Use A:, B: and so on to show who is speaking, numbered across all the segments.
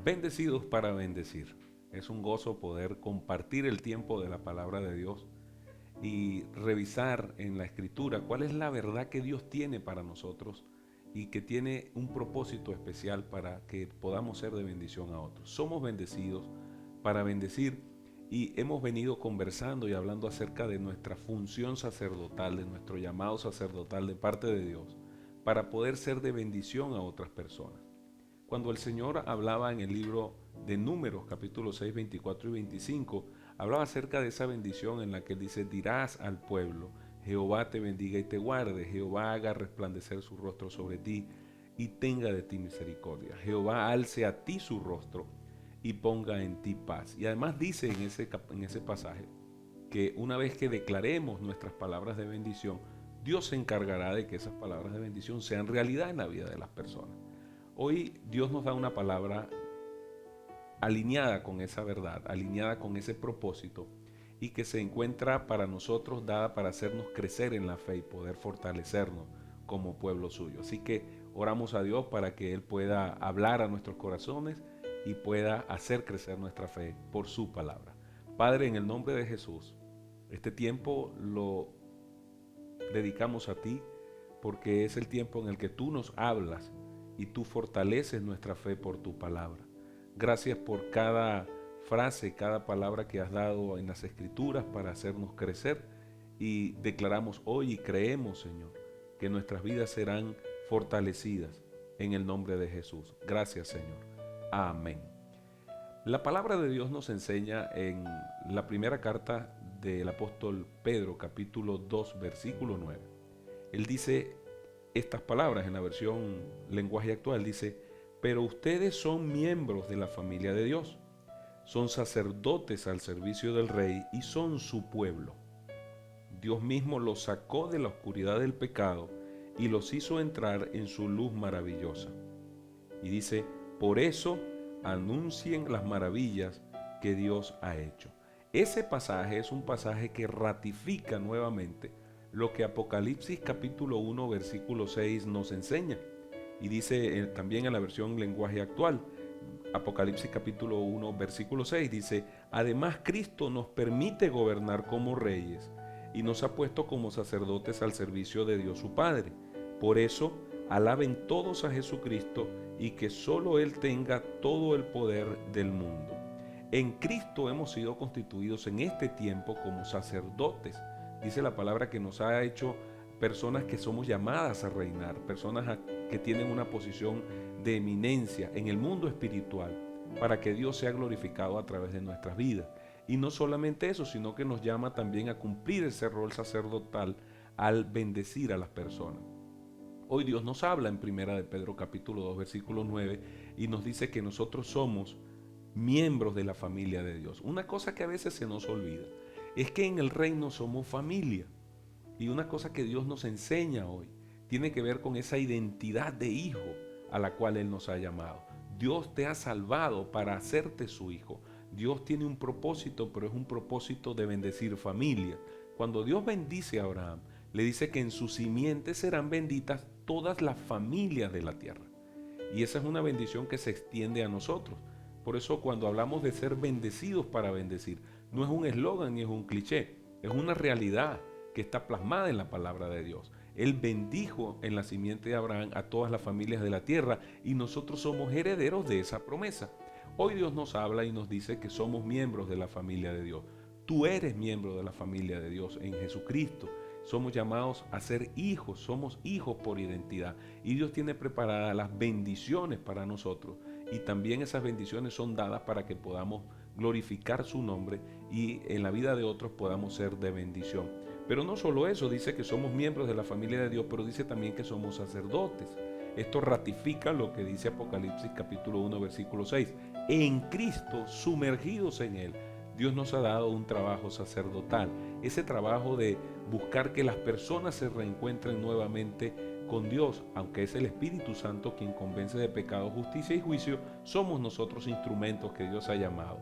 A: Bendecidos para bendecir. Es un gozo poder compartir el tiempo de la palabra de Dios y revisar en la escritura cuál es la verdad que Dios tiene para nosotros y que tiene un propósito especial para que podamos ser de bendición a otros. Somos bendecidos para bendecir y hemos venido conversando y hablando acerca de nuestra función sacerdotal, de nuestro llamado sacerdotal de parte de Dios, para poder ser de bendición a otras personas. Cuando el Señor hablaba en el libro de Números, capítulo 6, 24 y 25, hablaba acerca de esa bendición en la que dice: dirás al pueblo, Jehová te bendiga y te guarde, Jehová haga resplandecer su rostro sobre ti y tenga de ti misericordia, Jehová alce a ti su rostro y ponga en ti paz. Y además dice en ese pasaje que una vez que declaremos nuestras palabras de bendición, Dios se encargará de que esas palabras de bendición sean realidad en la vida de las personas. Hoy Dios nos da una palabra alineada con esa verdad, alineada con ese propósito, y que se encuentra para nosotros dada para hacernos crecer en la fe y poder fortalecernos como pueblo suyo. Así que oramos a Dios para que Él pueda hablar a nuestros corazones y pueda hacer crecer nuestra fe por su palabra. Padre, en el nombre de Jesús, este tiempo lo dedicamos a ti porque es el tiempo en el que tú nos hablas y tú fortaleces nuestra fe por tu palabra. Gracias por cada frase, cada palabra que has dado en las Escrituras para hacernos crecer, y declaramos hoy y creemos, Señor, que nuestras vidas serán fortalecidas en el nombre de Jesús. Gracias, Señor. Amén. La palabra de Dios nos enseña en la primera carta del apóstol Pedro, capítulo 2, versículo 9. Él dice estas palabras en la versión lenguaje actual, dice: pero ustedes son miembros de la familia de Dios, son sacerdotes al servicio del Rey y son su pueblo. Dios mismo los sacó de la oscuridad del pecado y los hizo entrar en su luz maravillosa. Y dice: por eso anuncien las maravillas que Dios ha hecho. Ese pasaje es un pasaje que ratifica nuevamente lo que Apocalipsis capítulo 1 versículo 6 nos enseña. Y dice también en la versión lenguaje actual, Apocalipsis capítulo 1 versículo 6 dice: además Cristo nos permite gobernar como reyes y nos ha puesto como sacerdotes al servicio de Dios su Padre. Por eso alaben todos a Jesucristo y que solo Él tenga todo el poder del mundo. En Cristo hemos sido constituidos en este tiempo como sacerdotes. Dice la palabra que nos ha hecho personas que somos llamadas a reinar, personas que tienen una posición de eminencia en el mundo espiritual, para que Dios sea glorificado a través de nuestras vidas. Y no solamente eso, sino que nos llama también a cumplir ese rol sacerdotal al bendecir a las personas. Hoy Dios nos habla en primera de Pedro capítulo 2 versículo 9 y nos dice que nosotros somos miembros de la familia de Dios. Una cosa que a veces se nos olvida es que en el reino somos familia. Y una cosa que Dios nos enseña hoy tiene que ver con esa identidad de hijo a la cual Él nos ha llamado. Dios te ha salvado para hacerte su hijo. Dios tiene un propósito, pero es un propósito de bendecir familia. Cuando Dios bendice a Abraham, le dice que en su simiente serán benditas todas las familias de la tierra. Y esa es una bendición que se extiende a nosotros. Por eso cuando hablamos de ser bendecidos para bendecir, no es un eslogan ni es un cliché, es una realidad que está plasmada en la palabra de Dios. Él bendijo en la simiente de Abraham a todas las familias de la tierra y nosotros somos herederos de esa promesa. Hoy Dios nos habla y nos dice que somos miembros de la familia de Dios. Tú eres miembro de la familia de Dios en Jesucristo. Somos llamados a ser hijos, somos hijos por identidad. Y Dios tiene preparadas las bendiciones para nosotros. Y también esas bendiciones son dadas para que podamos glorificar su nombre y en la vida de otros podamos ser de bendición. Pero no solo eso, dice que somos miembros de la familia de Dios, pero dice también que somos sacerdotes. Esto ratifica lo que dice Apocalipsis capítulo 1 versículo 6. En Cristo, sumergidos en Él, Dios nos ha dado un trabajo sacerdotal. Ese trabajo de buscar que las personas se reencuentren nuevamente con Dios, aunque es el Espíritu Santo quien convence de pecado, justicia y juicio, somos nosotros instrumentos que Dios ha llamado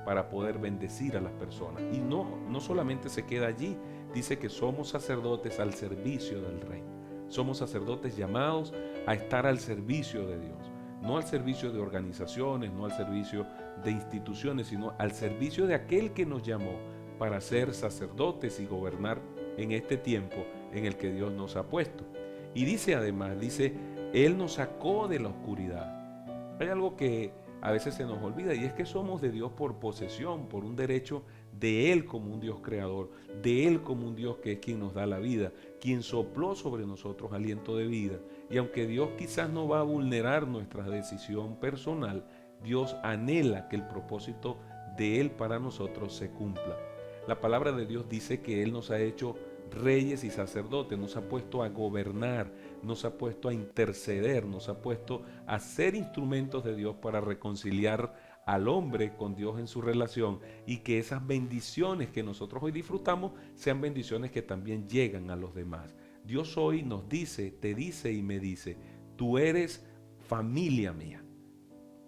A: para poder bendecir a las personas. Y no solamente se queda allí, dice que somos sacerdotes al servicio del Rey. Somos sacerdotes llamados a estar al servicio de Dios. no al servicio de organizaciones, no al servicio de instituciones, sino al servicio de aquel que nos llamó para ser sacerdotes y gobernar en este tiempo en el que Dios nos ha puesto. Y dice además, dice, Él nos sacó de la oscuridad. Hay algo que a veces se nos olvida y es que somos de Dios por posesión, por un derecho de Él como un Dios creador, de Él como un Dios que es quien nos da la vida, quien sopló sobre nosotros aliento de vida. Y aunque Dios quizás no va a vulnerar nuestra decisión personal, Dios anhela que el propósito de Él para nosotros se cumpla. La palabra de Dios dice que Él nos ha hecho reyes y sacerdotes, nos ha puesto a gobernar, nos ha puesto a interceder, nos ha puesto a ser instrumentos de Dios para reconciliar al hombre con Dios en su relación, y que esas bendiciones que nosotros hoy disfrutamos sean bendiciones que también llegan a los demás. Dios hoy nos dice, te dice y me dice, tú eres familia mía.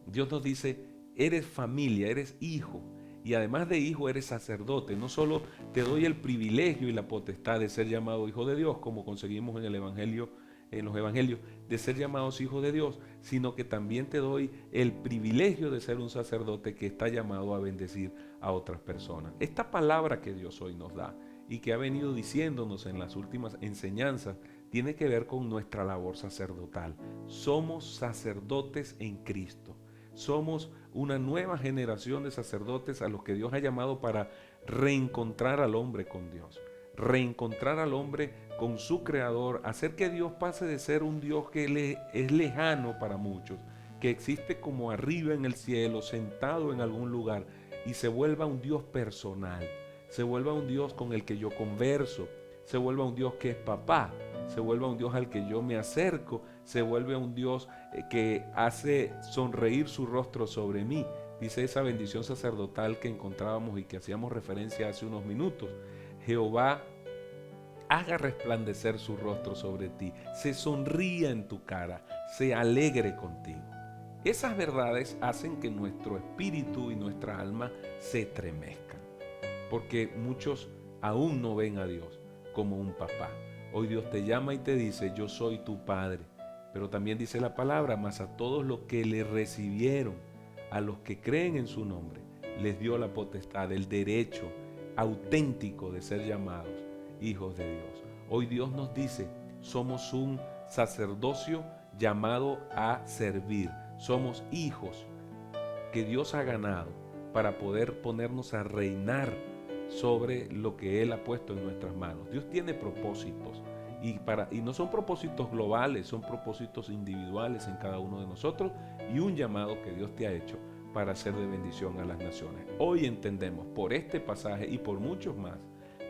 A: Dios nos dice, eres familia, eres hijo. Y además de hijo, eres sacerdote. No solo te doy el privilegio y la potestad de ser llamado hijo de Dios, como conseguimos en el Evangelio, en los Evangelios, de ser llamados hijos de Dios, sino que también te doy el privilegio de ser un sacerdote que está llamado a bendecir a otras personas. Esta palabra que Dios hoy nos da y que ha venido diciéndonos en las últimas enseñanzas, tiene que ver con nuestra labor sacerdotal. Somos sacerdotes en Cristo. Somos una nueva generación de sacerdotes a los que Dios ha llamado para reencontrar al hombre con Dios, reencontrar al hombre con su creador, hacer que Dios pase de ser un Dios que es lejano para muchos, que existe como arriba en el cielo, sentado en algún lugar, y se vuelva un Dios personal, se vuelva un Dios con el que yo converso, se vuelva un Dios que es papá, se vuelva un Dios al que yo me acerco, se vuelve un Dios que hace sonreír su rostro sobre mí. Dice esa bendición sacerdotal que encontrábamos y que hacíamos referencia hace unos minutos. Jehová haga resplandecer su rostro sobre ti, se sonría en tu cara, se alegre contigo. Esas verdades hacen que nuestro espíritu y nuestra alma se estremezcan, porque muchos aún no ven a Dios como un papá. Hoy Dios te llama y te dice, yo soy tu Padre. Pero también dice la palabra, mas a todos los que le recibieron, a los que creen en su nombre, les dio la potestad, el derecho auténtico de ser llamados hijos de Dios. Hoy Dios nos dice, somos un sacerdocio llamado a servir. Somos hijos que Dios ha ganado para poder ponernos a reinar sobre lo que Él ha puesto en nuestras manos. Dios tiene propósitos y no son propósitos globales, son propósitos individuales en cada uno de nosotros y un llamado que Dios te ha hecho para ser de bendición a las naciones. Hoy entendemos por este pasaje y por muchos más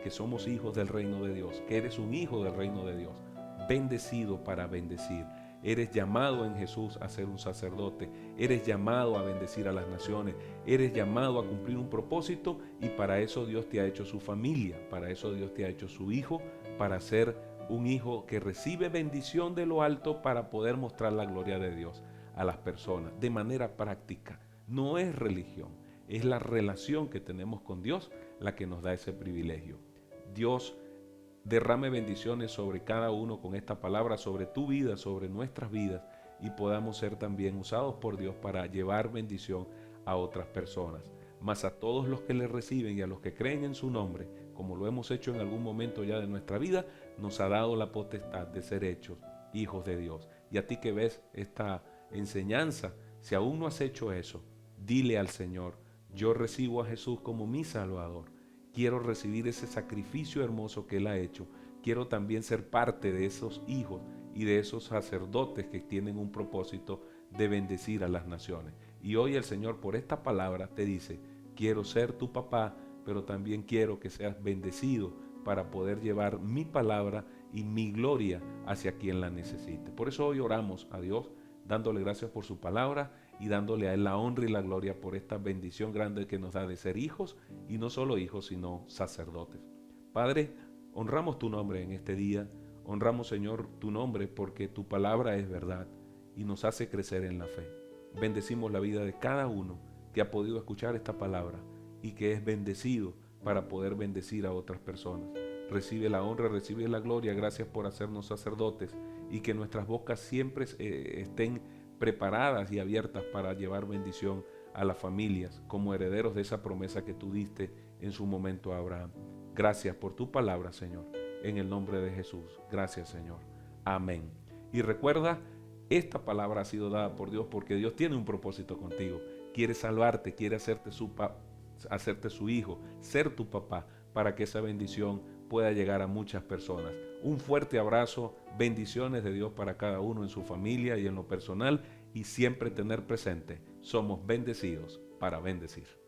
A: que somos hijos del reino de Dios, que eres un hijo del reino de Dios, bendecido para bendecir. Eres llamado en Jesús a ser un sacerdote, eres llamado a bendecir a las naciones, eres llamado a cumplir un propósito y para eso Dios te ha hecho su familia, para eso Dios te ha hecho su hijo, para ser un hijo que recibe bendición de lo alto para poder mostrar la gloria de Dios a las personas de manera práctica. No es religión, es la relación que tenemos con Dios la que nos da ese privilegio. Dios derrame bendiciones sobre cada uno con esta palabra, sobre tu vida, sobre nuestras vidas, y podamos ser también usados por Dios para llevar bendición a otras personas. Mas a todos los que le reciben y a los que creen en su nombre, como lo hemos hecho en algún momento ya de nuestra vida, nos ha dado la potestad de ser hechos hijos de Dios. Y a ti que ves esta enseñanza, si aún no has hecho eso, dile al Señor, yo recibo a Jesús como mi Salvador. Quiero recibir ese sacrificio hermoso que Él ha hecho. Quiero también ser parte de esos hijos y de esos sacerdotes que tienen un propósito de bendecir a las naciones. Y hoy el Señor por esta palabra te dice, quiero ser tu papá, pero también quiero que seas bendecido para poder llevar mi palabra y mi gloria hacia quien la necesite. Por eso hoy oramos a Dios, dándole gracias por su palabra y dándole a Él la honra y la gloria por esta bendición grande que nos da de ser hijos, y no solo hijos, sino sacerdotes. Padre, honramos tu nombre en este día, honramos, Señor, tu nombre porque tu palabra es verdad y nos hace crecer en la fe. Bendecimos la vida de cada uno que ha podido escuchar esta palabra y que es bendecido para poder bendecir a otras personas. Recibe la honra, recibe la gloria, gracias por hacernos sacerdotes y que nuestras bocas siempre estén preparadas y abiertas para llevar bendición a las familias como herederos de esa promesa que tú diste en su momento a Abraham. Gracias por tu palabra, Señor, en el nombre de Jesús. Gracias, Señor. Amén. Y recuerda, esta palabra ha sido dada por Dios porque Dios tiene un propósito contigo. Quiere salvarte, quiere hacerte su hijo, ser tu papá, para que esa bendición pueda llegar a muchas personas. Un fuerte abrazo, bendiciones de Dios para cada uno en su familia y en lo personal, y siempre tener presente, somos bendecidos para bendecir.